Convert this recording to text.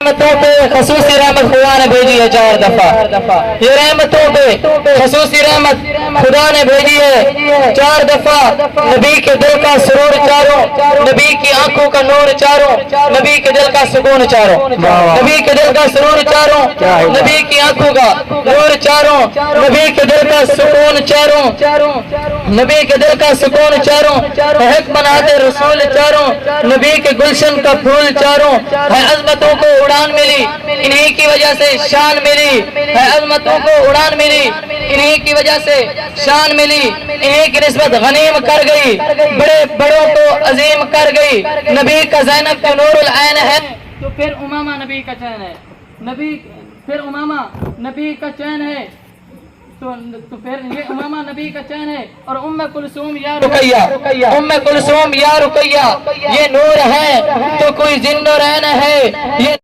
رحمتوں پہ خصوصی رحمت خدا نے بھیجی ہے 4 دفعہ. یہ رحمتوں پہ خصوصی رحمت خدا نے بھیجی ہے 4 دفعہ. نبی کے دل کا سرور چاروں، نبی کی آنکھوں کا نور چاروں، نبی کے دل کا سکون چاروں، نبی کے دل کا سرور چاروں، نبی کی آنکھوں کا نور چاروں، نبی کے دل کا سکون چاروں، نبی کے دل کا سکون چاروں، حق مناتے رسول چاروں، نبی کے گلشن کا پھول چاروں. ہے عظمتوں کو اڑان ملی، انہی کی وجہ سے شان ملی. ہے عظمتوں کو اڑان ملی، انہی کی وجہ سے شان ملی. انہی کی نسبت غنیم کر گئی، بڑے بڑوں کو عظیم کر گئی. نبی کا زینب جو نور العین ہے تو پھر امامہ نبی کا چین ہے. پھر امامہ نبی کا چین ہے تو پھر یہ امامہ نبی کا چین ہے. اور ام کلثوم یا رقیہ، ام کلثوم یا رقیہ، یہ نور ہے تو کوئی زندہ رہنا ہے. یہ